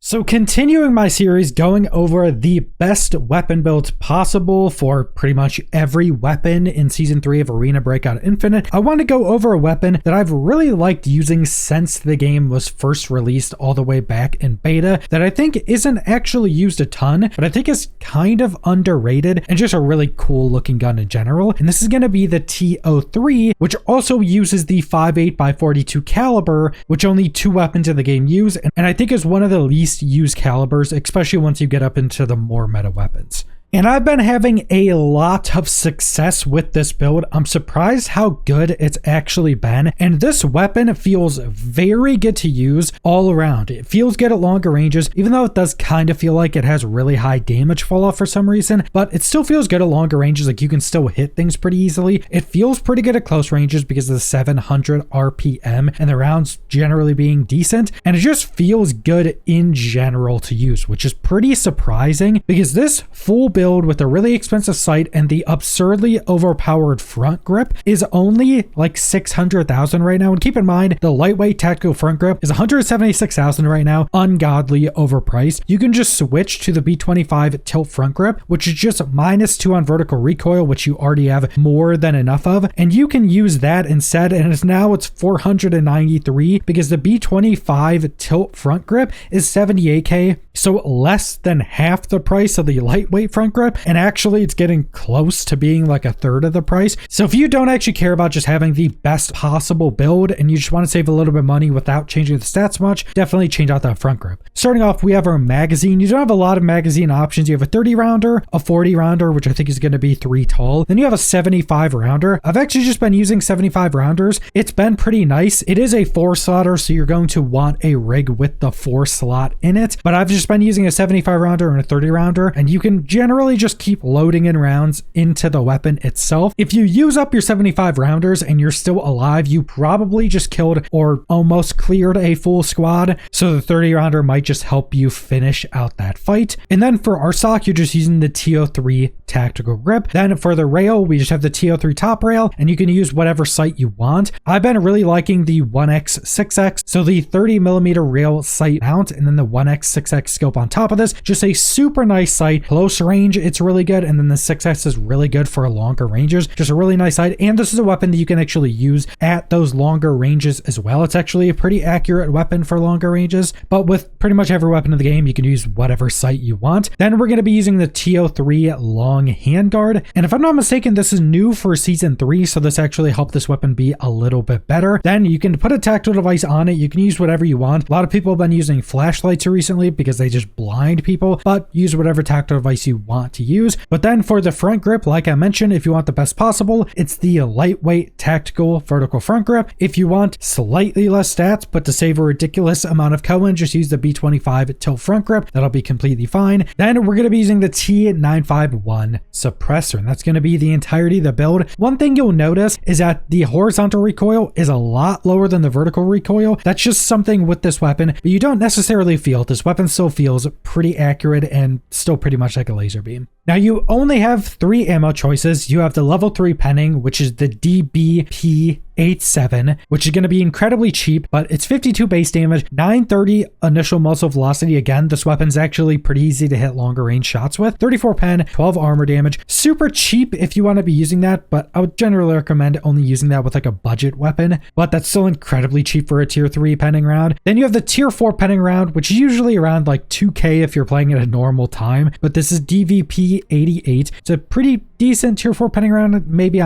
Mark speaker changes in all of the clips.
Speaker 1: So continuing my series going over the best weapon builds possible for pretty much every weapon in Season 3 of Arena Breakout Infinite, I want to go over a weapon that I've really liked using since the game was first released all the way back in beta that I think isn't actually used a ton, but I think is kind of underrated and just a really cool looking gun in general. And this is going to be the TO3, which also uses the 5.8x42 caliber, which only 2 weapons in the game use, and I think is one of the least used calibers, especially once you get up into the more meta weapons. And I've been having a lot of success with this build. I'm surprised how good it's actually been. And this weapon feels very good to use all around. It feels good at longer ranges, even though it does kind of feel like it has really high damage fall off for some reason, but it still feels good at longer ranges. Like you can still hit things pretty easily. It feels pretty good at close ranges because of the 700 RPM and the rounds generally being decent. And it just feels good in general to use, which is pretty surprising because this full build with a really expensive sight and the absurdly overpowered front grip is only like 600,000 right now. And keep in mind, the lightweight tactical front grip is 176,000 right now, ungodly overpriced. You can just switch to the B25 tilt front grip, which is just -2 on vertical recoil, which you already have more than enough of. And you can use that instead. And it's 493 because the B25 tilt front grip is 78k. So less than half the price of the lightweight front grip, and actually it's getting close to being like a third of the price. So if you don't actually care about just having the best possible build and you just want to save a little bit of money without changing the stats much, definitely change out that front grip. Starting off, we have our magazine. You don't have a lot of magazine options. You have a 30 rounder, a 40 rounder, which I think is going to be 3 tall. Then you have a 75 rounder. I've actually just been using 75 rounders. It's been pretty nice. It is a 4-slotter, so you're going to want a rig with the 4 slot in it, but I've just been using a 75 rounder and a 30 rounder, and you can generally just keep loading in rounds into the weapon itself. If you use up your 75 rounders and you're still alive, you probably just killed or almost cleared a full squad, so the 30 rounder might just help you finish out that fight. And then for our stock, you're just using the TO3 tactical grip. Then for the rail, we just have the TO3 top rail, and you can use whatever sight you want. I've been really liking the 1x 6x, so the 30mm rail sight mount and then the 1x 6x scope on top of this. Just a super nice sight. Close range, it's really good, and then the 6x is really good for longer ranges. Just a really nice sight, and this is a weapon that you can actually use at those longer ranges as well. It's actually a pretty accurate weapon for longer ranges, but with pretty much every weapon in the game, you can use whatever sight you want. Then we're going to be using the TO3 long handguard, and if I'm not mistaken, this is new for Season 3, so this actually helped this weapon be a little bit better. Then you can put a tactical device on it. You can use whatever you want. A lot of people have been using flashlights recently because they just blind people, but use whatever tactical device you want to use. But then for the front grip, like I mentioned, if you want the best possible, it's the lightweight tactical vertical front grip. If you want slightly less stats, but to save a ridiculous amount of Cohen, just use the B25 tilt front grip. That'll be completely fine. Then we're going to be using the T951 suppressor, and that's going to be the entirety of the build. One thing you'll notice is that the horizontal recoil is a lot lower than the vertical recoil. That's just something with this weapon, but you don't necessarily feel it. This weapon still feels pretty accurate and still pretty much like a laser beam. Now you only have 3 ammo choices. You have the level 3 penning, which is the DBP87, which is going to be incredibly cheap, but it's 52 base damage, 930 initial muzzle velocity. Again, this weapon's actually pretty easy to hit longer range shots with. 34 pen, 12 armor damage. Super cheap if you want to be using that, but I would generally recommend only using that with like a budget weapon, but that's still incredibly cheap for a tier 3 penning round. Then you have the tier 4 penning round, which is usually around like 2k if you're playing at a normal time, but this is DVP 88. It's a pretty decent tier 4 penning round, maybe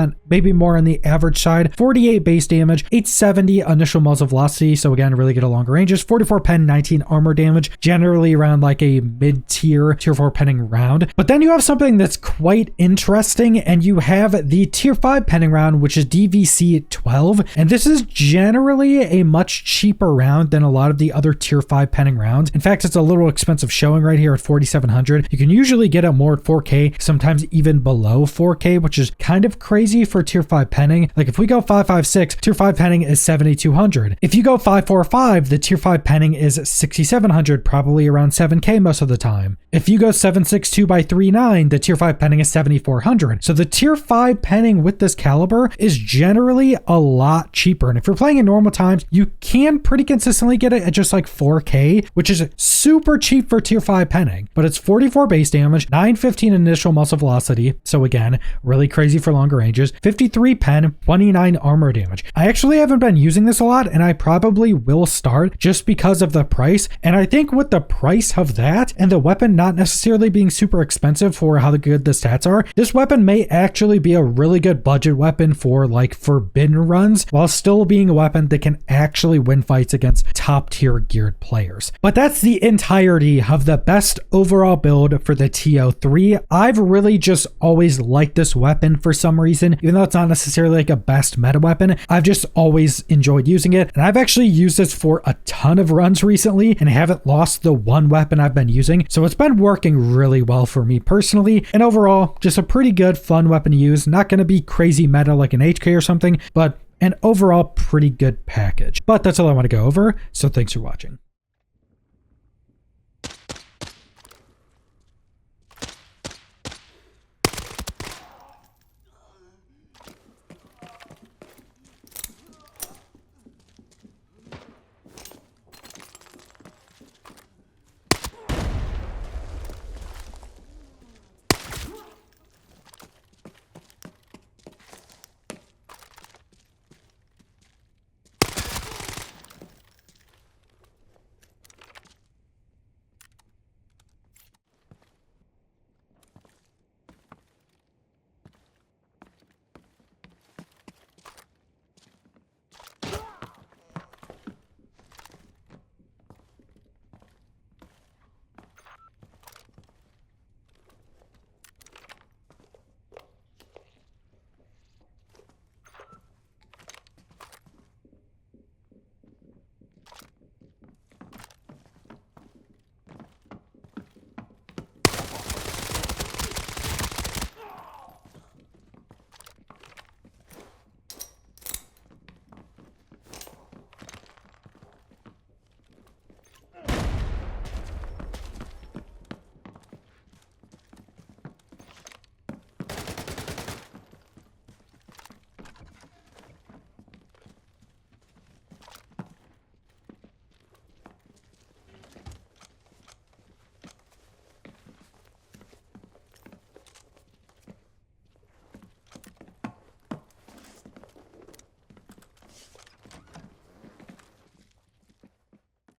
Speaker 1: more on the average side. 48 base damage, 870 initial muzzle velocity, so again, really good at longer ranges. 44 pen, 19 armor damage, generally around like a mid-tier tier 4 penning round. But then you have something that's quite interesting, and you have the tier 5 penning round, which is DVC 12, and this is generally a much cheaper round than a lot of the other tier 5 penning rounds. In fact, it's a little expensive showing right here at 4,700. You can usually get it more at 4k, sometimes even below below 4K, which is kind of crazy for tier 5 penning. Like if we go 556, tier 5 penning is 7200. If you go 545, the tier 5 penning is 6700, probably around 7K most of the time. If you go 762 by 39, the tier 5 penning is 7400. So the tier 5 penning with this caliber is generally a lot cheaper. And if you're playing in normal times, you can pretty consistently get it at just like 4K, which is super cheap for tier 5 penning. But it's 44 base damage, 915 initial muzzle velocity. So again, really crazy for longer ranges. 53 pen, 29 armor damage. I actually haven't been using this a lot, and I probably will start just because of the price. And I think with the price of that and the weapon not necessarily being super expensive for how good the stats are, this weapon may actually be a really good budget weapon for like forbidden runs, while still being a weapon that can actually win fights against top tier geared players. But that's the entirety of the best overall build for the TO3. I've really just always liked this weapon for some reason, even though it's not necessarily like a best meta weapon. I've just always enjoyed using it, and I've actually used this for a ton of runs recently and haven't lost the one weapon I've been using. So it's been working really well for me personally, and overall just a pretty good fun weapon to use. Not going to be crazy meta like an HK or something, but an overall pretty good package. But that's all I want to go over, so thanks for watching.